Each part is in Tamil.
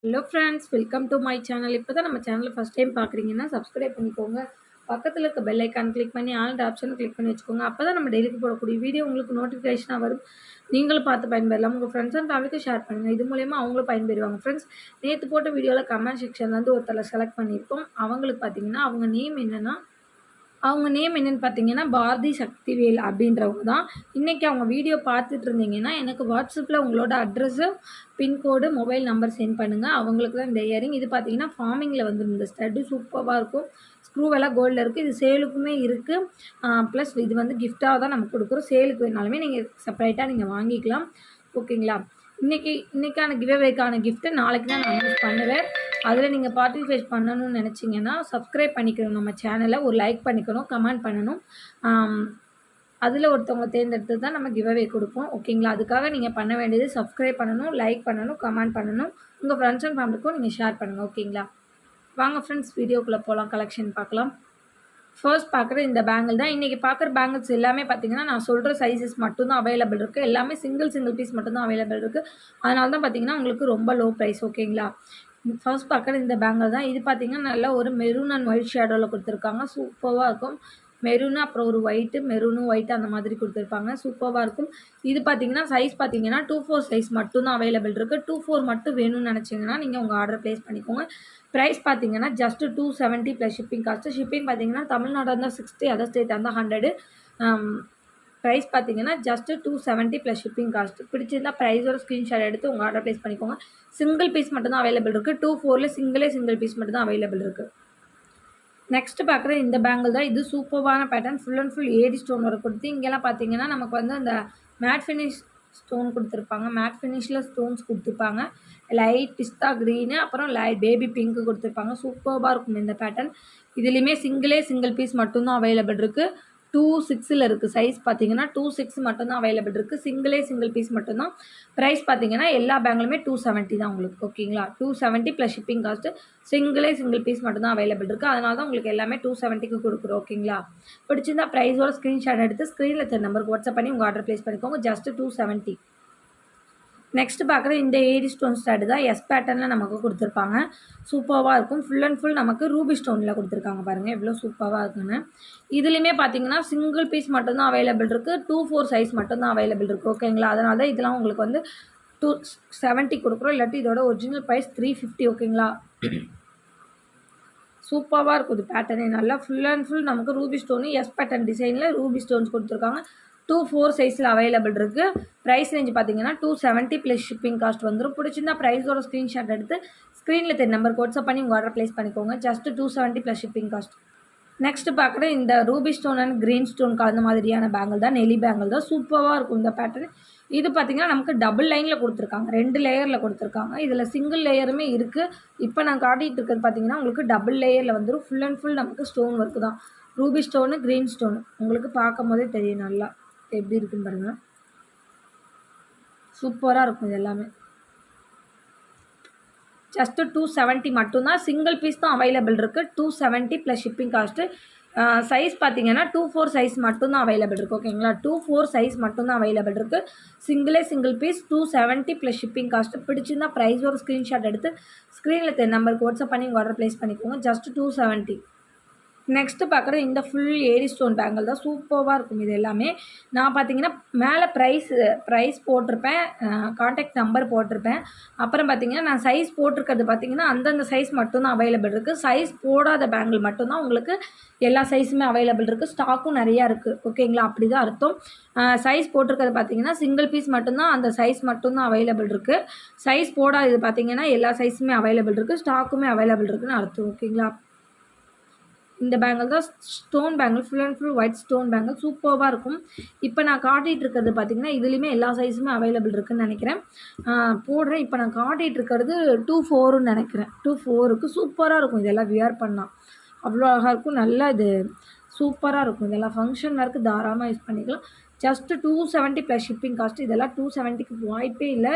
Hello friends, welcome to my channel. இப்போ தான் நம்ம சேனலை ஃபஸ்ட் டைம் பார்க்குறீங்கன்னா சப்ஸ்கிரைப் பண்ணிக்கோங்க. பக்கத்தில் இருக்க பெல் ஐக்கான் கிளிக் பண்ணி ஆல் ஆப்ஷன் கிளிக் பண்ணி வச்சுக்கோங்க. அப்போ தான் நம்ம டெய்லிக்கு போடக்கூடிய வீடியோ உங்களுக்கு நோட்டிஃபிகேஷனாக வரும். நீங்களும் பார்த்து பயன்பெறலாம். உங்கள் ஃப்ரெண்ட்ஸ் அண்ட் ஃபேமிலிக்கு ஷேர் பண்ணுங்கள். இது மூலயமா அவங்களும் பயன்பெறுவாங்க. ஃப்ரெண்ட்ஸ், நேற்று போட்ட வீடியோவில் கமெண்ட் செக்ஷன்லேருந்து ஒருத்தரை செலக்ட் பண்ணியிருக்கோம். அவங்களுக்கு பார்த்தீங்கன்னா அவங்க நேம் என்னென்னு பார்த்தீங்கன்னா பாரதி சக்திவேல் அப்படின்றவங்க தான். இன்றைக்கி அவங்க வீடியோ பார்த்துட்டு இருந்தீங்கன்னா எனக்கு வாட்ஸ்அப்பில் உங்களோட address, pin code, mobile number send பண்ணுங்கள். அவங்களுக்கு தான் இந்த இயரிங். இது பார்த்தீங்கன்னா ஃபார்மிங்கில் வந்து இந்த ஸ்டட்டு சூப்பராக இருக்கும். ஸ்க்ரூவெல்லாம் கோல்டில் இருக்குது. இது சேலுக்குமே இருக்குது. ப்ளஸ் இது வந்து கிஃப்டாக தான் நம்ம கொடுக்குறோம். சேலுக்கு வேணாலுமே நீங்கள் செப்பரேட்டாக நீங்கள் வாங்கிக்கலாம். ஓகேங்களா? இன்றைக்கான கிவ்அவேக்கான கிஃப்ட்டு நாளைக்கு தான் நான் அனௌன்ஸ் பண்ணுவேன். அதில் நீங்கள் பார்ட்டிசிபேட் பண்ணணும்னு நினச்சிங்கன்னா சப்ஸ்கிரைப் பண்ணிக்கணும். நம்ம சேனலை ஒரு லைக் பண்ணிக்கணும், கமெண்ட் பண்ணணும். அதில் ஒருத்தவங்க தேர்ந்தெடுத்து தான் நம்ம கிவ்அவே கொடுப்போம். ஓகேங்களா? அதுக்காக நீங்கள் பண்ண வேண்டியது சப்ஸ்கிரைப் பண்ணணும், லைக் பண்ணணும், கமெண்ட் பண்ணணும். உங்கள் ஃப்ரெண்ட்ஸ் அண்ட் ஃபேமிலிக்கும் நீங்கள் ஷேர் பண்ணுங்கள். ஓகேங்களா? வாங்க ஃப்ரெண்ட்ஸ், வீடியோக்குள்ளே போகலாம். கலெக்ஷன் பார்க்கலாம். ஃபர்ஸ்ட் பார்க்குற இந்த பேங்கிள் தான். இன்றைக்கி பார்க்குற பேங்கிள்ஸ் எல்லாமே பார்த்தீங்கன்னா நான் சொல்கிற சைஸஸ் மட்டும்தான் அவைலபிள் இருக்குது. எல்லாமே சிங்கிள் பீஸ் மட்டும்தான் அவைலபிள் இருக்குது. அதனால தான் பார்த்தீங்கன்னா உங்களுக்கு ரொம்ப லோ ப்ரைஸ். ஓகேங்களா? ஃபர்ஸ்ட் பார்க்குற இந்த பேங்கிள் தான். இது பார்த்தீங்கன்னா நல்ல ஒரு மெரூன் அண்ட் ஒயிட் ஷேடோவில் கொடுத்துருக்காங்க. சூப்பராக இருக்கும். மெரூனு அப்புறம் ஒரு ஒயிட்டு, மெரூனும் ஒயிட்டு அந்த மாதிரி கொடுத்துருப்பாங்க. சூப்பராக இருக்கும். இது பார்த்தீங்கன்னா சைஸ் பார்த்தீங்கன்னா 2/4 சைஸ் மட்டும்தான் அவைலபிள் இருக்குது. 2/4 மட்டும் வேணும்னு நினச்சிங்கன்னா நீங்கள் உங்கள் ஆர்டர் ப்ளேஸ் பண்ணிக்கோங்க. ப்ரைஸ் பார்த்தீங்கன்னா just 270 plus shipping cost. Shipping பார்த்தீங்கன்னா தமிழ்நாடு இருந்தால் 60, அதர் ஸ்டேட் இருந்தால் 100. ப்ரைஸ் பார்த்தீங்கன்னா ஜஸ்ட்டு 270 ப்ளஸ் ஷிப்பிங் காஸ்ட்டு. பிடிச்சிருந்தா ப்ரைஸோட ஸ்க்ரீன்ஷாட் எடுத்து உங்கள் ஆர்டர் ப்ளேஸ் பண்ணிக்கோங்க. சிங்கிள் பீஸ் மட்டும் தான் அவைலபிள் இருக்குது. 2/4ல சிங்கிள் பீஸ் மட்டும் தான் அவைலபிள் இருக்குது. நெக்ஸ்ட்டு பார்க்குற இந்த பேங்கிள் தான். இது சூப்பரான pattern. Full and full AD stone work கொடுத்து இங்கெல்லாம் பார்த்தீங்கன்னா நமக்கு வந்து அந்த மேட் ஃபினிஷ் ஸ்டோன் கொடுத்துருப்பாங்க. மேட் ஃபினிஷில் ஸ்டோன்ஸ் கொடுத்துருப்பாங்க. லைட் பிஸ்தா க்ரீனு, அப்புறம் லைட் பேபி பிங்க்கு கொடுத்துருப்பாங்க. சூப்பராக இருக்கும் இந்த பேட்டர்ன். இதுலேயுமே சிங்கிள் பீஸ் மட்டும்தான் அவைலபிள் இருக்குது. 2/6 இருக்குது. சைஸ் பார்த்தீங்கன்னா 2/6 மட்டும்தான் அவைலபிள் இருக்குது. சிங்கிள் பீஸ் மட்டும்தான். ப்ரைஸ் பார்த்தீங்கன்னா எல்லா பேங்கிலுமே 270 தான் உங்களுக்கு. ஓகேங்களா? 270 plus shipping cost. Single piece மட்டும்தான் அவைலபிள் இருக்குது. அதனால தான் உங்களுக்கு எல்லாமே 270க்கு கொடுக்குறோம். ஓகேங்களா? பிடிச்சிருந்தா ப்ரைஸோட ஸ்க்ரீன்ஷாட் எடுத்து ஸ்க்ரீனில் தெரிய நம்பருக்கு வாட்ஸ்அப் பண்ணி உங்கள் ஆர்டர் ப்ளேஸ் பண்ணிக்கோங்க. ஜஸ்ட்டு 270. நெக்ஸ்ட்டு பார்க்குற இந்த ஏடி ஸ்டோன் ஸ்டார்டு தான். எஸ் பேட்டர்னில் நமக்கு கொடுத்துருப்பாங்க. சூப்பராக இருக்கும். ஃபுல் அண்ட் ஃபுல் நமக்கு ரூபி ஸ்டோனில் கொடுத்துருக்காங்க. பாருங்கள் எவ்வளோ சூப்பராக இருக்குன்னு. இதுலேயுமே பார்த்தீங்கன்னா சிங்கிள் பீஸ் மட்டும்தான் அவைலபிள் இருக்குது. 2/4 சைஸ் மட்டும்தான் அவைலபிள் இருக்குது. ஓகேங்களா? அதனால தான் இதெல்லாம் உங்களுக்கு வந்து 270 கொடுக்குறோம். இல்லாட்டி இதோட ஒரிஜினல் ப்ரைஸ் 350. ஓகேங்களா? சூப்பராக இருக்கும் இது பேட்டர்னே. நல்லா ஃபுல் அண்ட் ஃபுல் நமக்கு ரூபி ஸ்டோனு எஸ் பேட்டர்ன் டிசைனில் ரூபி ஸ்டோன்ஸ் கொடுத்துருக்காங்க. 2/4 சைஸில் அவைலபிள் இருக்குது. ப்ரைஸ் ரேஞ்ச் பார்த்தீங்கன்னா 270 ப்ளஸ் ஷிப்பிங் காஸ்ட் வந்துடும். பிடிச்சிருந்தா ப்ரைஸோட ஸ்க்ரீன்ஷாட் எடுத்து ஸ்க்ரீனில் தெரிய நம்பருக்கு வாட்ஸ்அப் பண்ணி உங்கள் ஆர்டர் ப்ளேஸ் பண்ணிக்கோங்க. Just 270 plus shipping cost. Next பார்க்குற இந்த Ruby stone and green stone கலந்த மாதிரியான பேங்கிள் தான். நெலி பேங்கிள் தான். சூப்பராக இருக்கும் இந்த பேட்டர்ன். இது பார்த்திங்கன்னா நமக்கு டபுள் லைனில் கொடுத்துருக்காங்க. 2 லேயரில் கொடுத்துருக்காங்க. இதில் சிங்கிள் லேயருமே இருக்குது. இப்போ நான் காட்டிகிட்டு இருக்கிறது பார்த்திங்கன்னா உங்களுக்கு டபுள் லேயரில் வந்துடும். ஃபுல் அண்ட் ஃபுல் நமக்கு ஸ்டோன் ஒர்க்கு தான். ரூபி ஸ்டோனு, க்ரீன் ஸ்டோனு உங்களுக்கு பார்க்கும் போதே தெரியும் நல்லா எப்படி இருக்குன்னு பாருங்கள். சூப்பராக இருக்கும் இது எல்லாமே. ஜஸ்ட்டு 270 மட்டும்தான். சிங்கிள் பீஸ் தான் அவைலபிள் இருக்குது. 270 ப்ளஸ் ஷிப்பிங் காஸ்ட்டு. சைஸ் பார்த்தீங்கன்னா 2/4 சைஸ் மட்டும்தான் அவைலபிள் இருக்குது. ஓகேங்களா? 2/4 சைஸ் மட்டும்தான் அவைலபிள் இருக்குது. Single piece 270 plus shipping cost. பிடிச்சிருந்தா ப்ரைஸோட ஸ்க்ரீன்ஷாட் எடுத்து ஸ்க்ரீனில் தெரிய நம்பருக்கு வாட்ஸ்அப் பண்ணி உங்கள் ஆர்டர் ப்ளேஸ் பண்ணிக்கோங்க. ஜஸ்ட்டு 270. நெக்ஸ்ட்டு பார்க்குற இந்த ஃபுல் ஏடி ஸ்டோன் பேங்கிள் தான். சூப்பராக இருக்கும் இது எல்லாமே. நான் பார்த்தீங்கன்னா மேலே ப்ரைஸ் போட்டிருப்பேன், கான்டாக்ட் நம்பர் போட்டிருப்பேன். அப்புறம் பார்த்தீங்கன்னா நான் சைஸ் போட்டிருக்கிறது பார்த்தீங்கன்னா அந்தந்த சைஸ் மட்டும்தான் அவைலபிள் இருக்குது. சைஸ் போடாத பேங்கிள் மட்டும்தான் உங்களுக்கு எல்லா சைஸுமே அவைலபிள் இருக்குது. ஸ்டாக்கும் நிறையா இருக்குது. ஓகேங்களா? அப்படி தான் அர்த்தம். சைஸ் போட்டிருக்கிறது பார்த்தீங்கன்னா சிங்கிள் பீஸ் மட்டும்தான், அந்த சைஸ் மட்டும்தான் அவைலபிள் இருக்குது. சைஸ் போடாதது பார்த்தீங்கன்னா எல்லா சைஸுமே அவைலபிள் இருக்குது. ஸ்டாக்குமே அவைலபிள் இருக்குதுன்னு அர்த்தம். ஓகேங்களா? இந்த பேங்கிள் தான் stone bangle. Full and full white stone bangle. சூப்பராக இருக்கும். இப்போ நான் காட்டிகிட்டு இருக்கிறது பார்த்திங்கன்னா இதுலேயுமே எல்லா சைஸுமே அவைலபிள் இருக்குதுன்னு நினைக்கிறேன். போடுறேன். இப்போ நான் காட்டிகிட்டு இருக்கிறது 2/4ன்னு நினைக்கிறேன். 2/4க்கு சூப்பராக இருக்கும். இதெல்லாம் வியர் பண்ணால் அவ்வளோ அழகாக இருக்கும். நல்லா இது சூப்பராக இருக்கும். இதெல்லாம் ஃபங்க்ஷன் வேர்க்கு தாராளமாக யூஸ் பண்ணிக்கலாம். Just 270 plus shipping cost. இதெல்லாம் 270க்கு வாய்ப்பே இல்லை.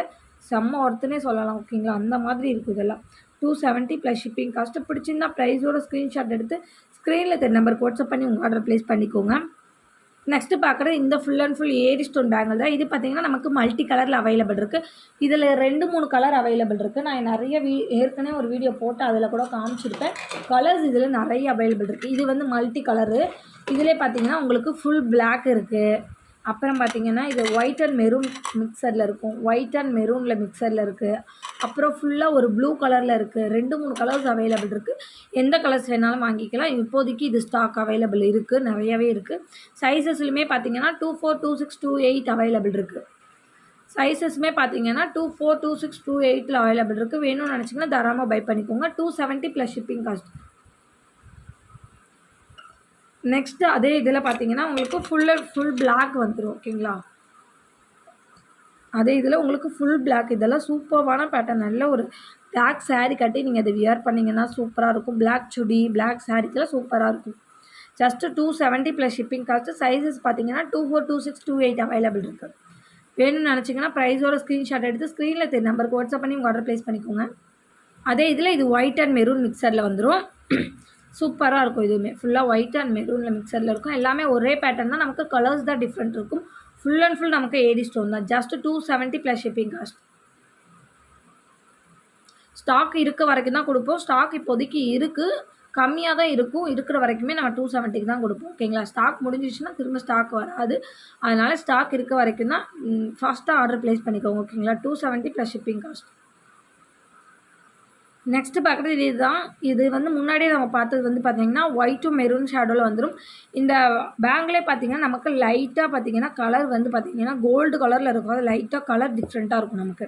செம்ம ஒர்த்துனே சொல்லலாம். ஓகேங்களா? அந்த மாதிரி இருக்கும் இதெல்லாம். 270 ப்ளஸ் ஷிப்பிங் காஸ்ட்டு. பிடிச்சிருந்தா ப்ரைஸோட ஸ்க்ரீன்ஷாட் எடுத்து ஸ்க்ரீனில் தெரிய நம்பருக்கு வாட்ஸ்அப் பண்ணி உங்கள் ஆர்டர் ப்ளேஸ் பண்ணிக்கோங்க. நெக்ஸ்ட்டு பார்க்குறது இந்த full and full AD stone bangle தான். இது பார்த்தீங்கன்னா நமக்கு மல்டி கலரில் அவைலபிள் இருக்குது. இதில் 2, 3 கலர் அவைலபிள் இருக்குது. நான் நிறைய ஏற்கனவே ஒரு வீடியோ போட்டு அதில் கூட காமிச்சிருப்பேன். கலர்ஸ் இதில் நிறைய அவைலபிள் இருக்குது. இது வந்து மல்டி கலரு. இதிலே பார்த்தீங்கன்னா உங்களுக்கு ஃபுல் பிளாக் இருக்குது. அப்புறம் பார்த்தீங்கன்னா இது ஒயிட் அண்ட் மெரூன் மிக்சரில் இருக்கும். ஒயிட் அண்ட் மெரூனில் மிக்சரில் இருக்குது. அப்புறம் ஃபுல்லாக ஒரு ப்ளூ கலரில் இருக்குது. 2, 3 கலர்ஸ் அவைலபிள் இருக்குது. எந்த கலர்ஸ் வேணாலும் வாங்கிக்கலாம். இப்போதைக்கு இது ஸ்டாக் அவைலபிள் இருக்குது. நிறையவே இருக்குது. சைஸஸ்லையுமே பார்த்தீங்கன்னா 24, 26, 28 அவைலபிள் இருக்குது. சைஸஸுமே பார்த்தீங்கன்னா 24, 26, 28 அவைலபிள் இருக்குது. வேணும்னு நினச்சிங்கன்னா தாராளமாக பை பண்ணிக்கோங்க. 270 ப்ளஸ் ஷிப்பிங் காஸ்ட். நெக்ஸ்ட்டு அதே இதில் பார்த்தீங்கன்னா உங்களுக்கு ஃபுல் பிளாக் வந்துடும். ஓகேங்களா, அதே இதில் உங்களுக்கு ஃபுல் பிளாக். இதெல்லாம் சூப்பர்வான பேட்டர்ன். நல்ல ஒரு பிளாக் சாரீ கட்டி நீங்கள் அதை வியர் பண்ணிங்கன்னா சூப்பராக இருக்கும். பிளாக் சுடி, பிளாக் சாரீக்கெல்லாம் சூப்பராக இருக்கும். Just 270 plus shipping cost. Sizes பார்த்தீங்கன்னா 24, 26, 28 அவைலபிள் இருக்குது. வேணும்னு நினச்சிங்கன்னா ப்ரைஸோட ஸ்க்ரீன்ஷாட் எடுத்து ஸ்க்ரீனில் தெரிய நம்பருக்கு வாட்ஸ்அப் பண்ணி உங்கள் ஆர்டர் ப்ளேஸ் பண்ணிக்கோங்க. அதே இதில் இது ஒயிட் அண்ட் மெரூன் மிக்சரில் வந்துடும். சூப்பராக இருக்கும். இதுவுமே ஃபுல்லாக ஒயிட் அண்ட் மெரூனில் மிக்சரில் இருக்கும். எல்லாமே ஒரே பேட்டர்ன் தான். நமக்கு கலர்ஸ் தான் டிஃப்ரெண்ட் இருக்கும். ஃபுல் அண்ட் ஃபுல் நமக்கு ஏடி ஸ்டோன் தான். Just 270 plus shipping cost. Stock இருக்க வரைக்கும் தான் கொடுப்போம். ஸ்டாக் இப்போதைக்கு இருக்குது, கம்மியாக தான் இருக்கும். இருக்கிற வரைக்குமே நம்ம 270க்கு தான் கொடுப்போம். ஓகேங்களா, ஸ்டாக் முடிஞ்சிச்சுன்னா திரும்ப ஸ்டாக் வராது. அதனால் ஸ்டாக் இருக்க வரைக்கும் தான் ஃபாஸ்ட்டாக ஆர்டர் ப்ளேஸ் பண்ணிக்கோங்க. ஓகேங்களா, 270 ப்ளஸ் ஷிப்பிங் காஸ்ட். நெக்ஸ்ட்டு பார்க்குறது இதுதான். இது வந்து முன்னாடியே நம்ம பார்த்தது வந்து பார்த்திங்கன்னா ஒயிட்டும் மெரூன் ஷேடோவில் வந்துடும். இந்த பேங்கிலே பார்த்திங்கன்னா நமக்கு லைட்டாக பார்த்திங்கன்னா கலர் வந்து பார்த்திங்கன்னா கோல்டு கலரில் இருக்கும். அது லைட்டாக கலர் டிஃப்ரெண்ட்டாக இருக்கும். நமக்கு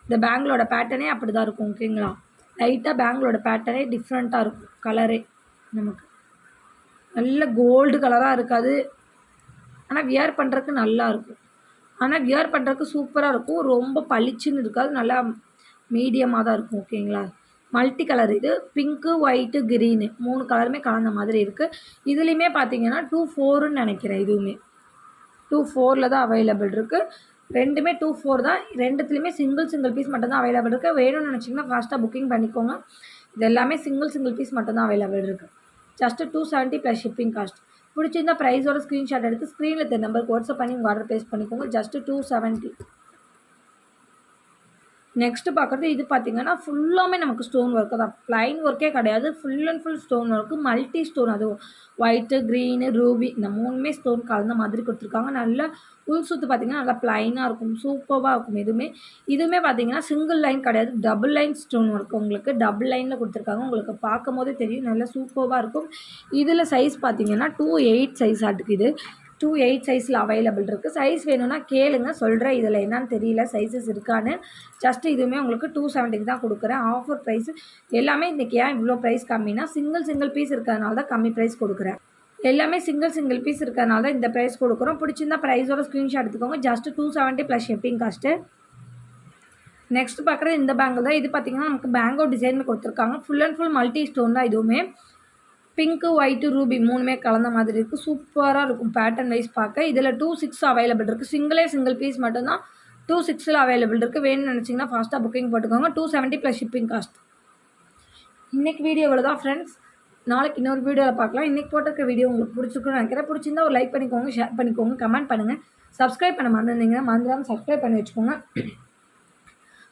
இந்த பேங்கிளோட பேட்டர்னே அப்படி தான் இருக்கும். ஓகேங்களா, லைட்டாக பேங்கிளோட பேட்டர்னே டிஃப்ரெண்ட்டாக இருக்கும். கலரே நமக்கு நல்ல கோல்டு கலராக இருக்காது. ஆனால் வியர் பண்ணுறதுக்கு நல்லா இருக்கும். ஆனால் வியர் பண்ணுறதுக்கு சூப்பராக இருக்கும். ரொம்ப பளிச்சுன்னு இருக்காது. நல்லா மீடியமாக தான் இருக்கும். ஓகேங்களா, மல்டி கலர். இது பிங்க்கு, ஒயிட்டு, க்ரீனு 3 கலருமே கலந்த மாதிரி இருக்குது. இதுலேயுமே பார்த்தீங்கன்னா 24ன்னு நினைக்கிறேன். இதுவுமே 24ல் தான் அவைலபிள் இருக்குது. ரெண்டுமே 24 தான். ரெண்டுத்துலேயுமே சிங்கிள் பீஸ் மட்டும் தான் அவைலபிள் இருக்குது. வேணும்னு நினச்சிங்கன்னா ஃபாஸ்ட்டாக புக்கிங் பண்ணிக்கோங்க. இது எல்லாமே சிங்கிள் பீஸ் மட்டும் தான் அவைலபிள் இருக்குது. Just 270 plus shipping cost. பிடிச்சிருந்தா ப்ரைஸோட ஸ்க்ரீன்ஷாட் எடுத்து ஸ்க்ரீனில் தெரிய நம்பருக்கு வாட்ஸ்அப் பண்ணி உங்கள் ஆர்டர் ப்ளேஸ் பண்ணிக்கோங்க. ஜஸ்ட்டு 270. நெக்ஸ்ட்டு பார்க்குறது இது பார்த்திங்கன்னா ஃபுல்லாமே நமக்கு ஸ்டோன் ஒர்க்கு தான். ப்ளைன் ஒர்க்கே கிடையாது. Full and full stone work. Multi stone. அதுவும் ஒயிட்டு, க்ரீனு, ரூபி இந்த 3மே ஸ்டோன் கலந்த மாதிரி கொடுத்துருக்காங்க. நல்லா உள் சுற்று பார்த்திங்கன்னா நல்லா ப்ளைனாக இருக்கும். சூப்பராக இருக்கும். இதுவுமே பார்த்திங்கன்னா சிங்கிள் லைன் கிடையாது, டபுள் லைன் ஸ்டோன் ஒர்க். உங்களுக்கு டபுள் லைனில் கொடுத்துருக்காங்க. உங்களுக்கு பார்க்கும் போதே தெரியும் நல்லா சூப்பராக இருக்கும். இதில் சைஸ் பார்த்திங்கன்னா 28 சைஸ் ஆட்டுக்கு. இது 28 சைஸில் அவைலபிள் இருக்குது. சைஸ் வேணும்னா கேளுங்க, சொல்கிறேன். இதில் என்னன்னு தெரியல சைஸஸ் இருக்கான்னு. ஜஸ்ட்டு இதுவுமே உங்களுக்கு 270க்கு தான் கொடுக்குறேன். ஆஃபர் ப்ரைஸ் எல்லாமே. இன்றைக்கி ஏன் இவ்வளோ ப்ரைஸ் கம்மினா சிங்கிள் பீஸ் இருக்கிறதுனால தான் கம்மி ப்ரைஸ் கொடுக்குறேன். எல்லாமே சிங்கிள் பீஸ் இருக்கிறதுனால தான் இந்த ப்ரைஸ் கொடுக்குறோம். பிடிச்சிருந்தா ப்ரைஸோட ஸ்க்ரீன்ஷாட் எடுத்துக்கோங்க. Just 270 plus shipping cost. Next பார்க்குறது இந்த பேங்கிள் தான். இது பார்த்திங்கன்னா நமக்கு பேங்கோ டிசைன் கொடுத்துருக்காங்க. Full and full multi stone தான். இதுவுமே பிங்க்கு, ஒயிட்டு, ரூபி 3மே கலந்த மாதிரி இருக்குது. சூப்பராக இருக்கும் பேட்டர்ன் வைஸ் பார்க்க. இதில் 26 அவைலபிள் இருக்குது. சிங்கிள் பீஸ் மட்டும்தான் 26ல் அவைலபிள் இருக்குது. வேணும்னு நினச்சிங்கன்னா ஃபாஸ்ட்டாக புக்கிங் போட்டுக்கோங்க. 270 ப்ளஸ் ஷிப்பிங் காஸ்ட். இன்றைக்கி வீடியோ இவ்வளோ தான் ஃப்ரெண்ட்ஸ். நாளைக்கு இன்னொரு வீடியோவில் பார்க்கலாம். இன்றைக்கி போட்டிருக்க வீடியோ உங்களுக்கு பிடிச்சிருக்குன்னு நினைக்கிறேன். பிடிச்சிருந்தா ஒரு லைக் பண்ணிக்கோங்க, ஷேர் பண்ணிக்கோங்க, கமெண்ட் பண்ணுங்கள். சப்ஸ்கிரைப் பண்ண மறந்துருந்தீங்கன்னா மறந்துடாமல் சப்ஸ்கிரைப் பண்ணி வச்சுக்கோங்க.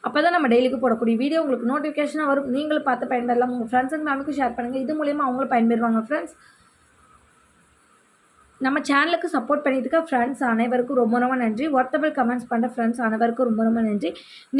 அப்போ தான் நம்ம டெய்லிக்கு போடக்கூடிய வீடியோ உங்களுக்கு நோட்டிஃபிகேஷனாக வரும். நீங்களும் பார்த்து பயன்பெறலாம். உங்கள் ஃப்ரெண்ட்ஸ் அண்ட் ஃபேமிலிக்கு ஷேர் பண்ணுங்கள். இது மூலிமா அவங்களும் பயன்பெறுவாங்க. ஃப்ரெண்ட்ஸ், நம்ம சேனலுக்கு சப்போர்ட் பண்ணிட்டு இருக்க ஃப்ரெண்ட்ஸ் அனைவருக்கும் ரொம்ப நன்றி. ஒர்த்தபிள் கமெண்ட்ஸ் பண்ணுற ஃப்ரெண்ட்ஸ் அனைவருக்கும் ரொம்ப நன்றி.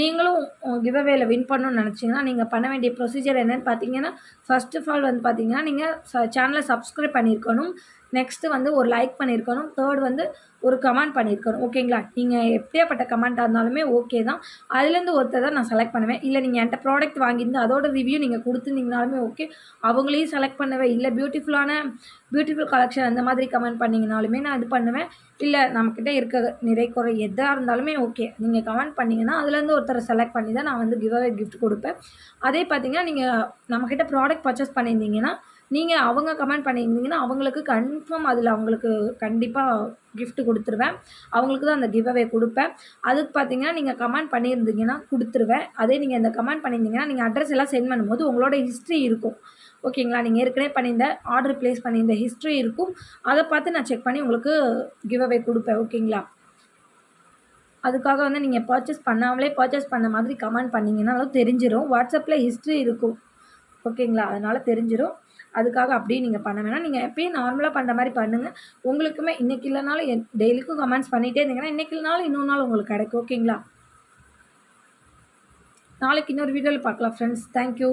நீங்களும் கிவ் அவேல வின் பண்ணணும்னு நினச்சிங்கன்னா நீங்கள் பண்ண வேண்டிய ப்ரொசீஜர் என்னென்னு பார்த்தீங்கன்னா, ஃபர்ஸ்ட் ஆஃப் ஆல் வந்து பார்த்தீங்கன்னா நீங்கள் சேனலை சப்ஸ்கிரைப் பண்ணியிருக்கணும். நெக்ஸ்ட்டு வந்து ஒரு லைக் பண்ணியிருக்கணும். தேர்ட் வந்து ஒரு கமெண்ட் பண்ணியிருக்கணும். ஓகேங்களா, நீங்கள் எப்படியாப்பட்ட கமெண்ட்டாக இருந்தாலுமே ஓகே தான். அதுலேருந்து ஒருத்தர் தான் நான் செலக்ட் பண்ணுவேன். இல்லை நீங்கள் என்கிட்ட ப்ராடக்ட் வாங்கியிருந்து அதோட ரிவ்யூ நீங்கள் கொடுத்துருந்தீங்கனாலுமே ஓகே, அவங்களையும் செலக்ட் பண்ணுவேன். இல்லை பியூட்டிஃபுல் கலெக்ஷன் அந்த மாதிரி கமெண்ட் பண்ணிங்கனாலுமே நான் இது பண்ணுவேன். இல்லை நம்மக்கிட்ட இருக்க நிறை குறை எதாக இருந்தாலுமே ஓகே, நீங்கள் கமெண்ட் பண்ணிங்கன்னா அதுலேருந்து ஒருத்தரை செலக்ட் பண்ணி தான் நான் வந்து கிஃப்ட் கொடுப்பேன். அதே பார்த்தீங்கன்னா நீங்கள் நம்மக்கிட்ட ப்ராடக்ட் பர்ச்சேஸ் பண்ணியிருந்தீங்கன்னா நீங்கள் அவங்க கமெண்ட் பண்ணியிருந்தீங்கன்னா அவங்களுக்கு கன்ஃபார்ம் அதில் அவங்களுக்கு கண்டிப்பாக gift குடுத்துருவேன். அவங்களுக்கு தான் அந்த கிவ் அவே குடுப்பேன். அதுக்கு பார்த்தீங்கன்னா, நீங்க கமெண்ட் பண்ணியிருந்தீங்கன்னா குடுத்துருவேன். அதே நீங்க இந்த கமெண்ட் பண்ணியிருந்தீங்கன்னா, நீங்க அட்ரஸ் எல்லாம் சென்ட் பண்ணும்போது உங்களோட ஹிஸ்ட்ரி இருக்கும். ஓகேங்களா? நீங்க ஏற்கனவே பண்ணியிருந்த ஆர்டர் பிளேஸ் பண்ணியிருந்த ஹிஸ்ட்ரி இருக்கும். அத பார்த்து நான் செக் பண்ணி உங்களுக்கு கிவ் அவே குடுப்பேன். ஓகேங்களா? அதுக்காக வந்து நீங்க பர்ச்சேஸ் பண்ண மாதிரி கமெண்ட் பண்ணீங்கன்னா தெரிஞ்சிரும். WhatsAppல ஹிஸ்ட்ரி இருக்கும். ஓகேங்களா? அதனால தெரிஞ்சிரும். அதுக்காக அப்படியே நீங்க பண்ண வேணாம். நீங்க எப்பயும் நார்மலா பண்ற மாரி பண்ணுங்க. உங்களுக்குமே இன்னைக்கு இல்லனாலும் டெய்லிக்கும் கமெண்ட்ஸ் பண்ணிட்டே இருந்தீங்கன்னா, இன்னைக்கு இல்லனாலும் இன்னொரு நாள் உங்களுக்கு கிடைக்கும். ஓகேங்களா? நாளைக்கு இன்னொரு வீடியோல பார்க்கலாம் ஃப்ரெண்ட்ஸ். Thank you.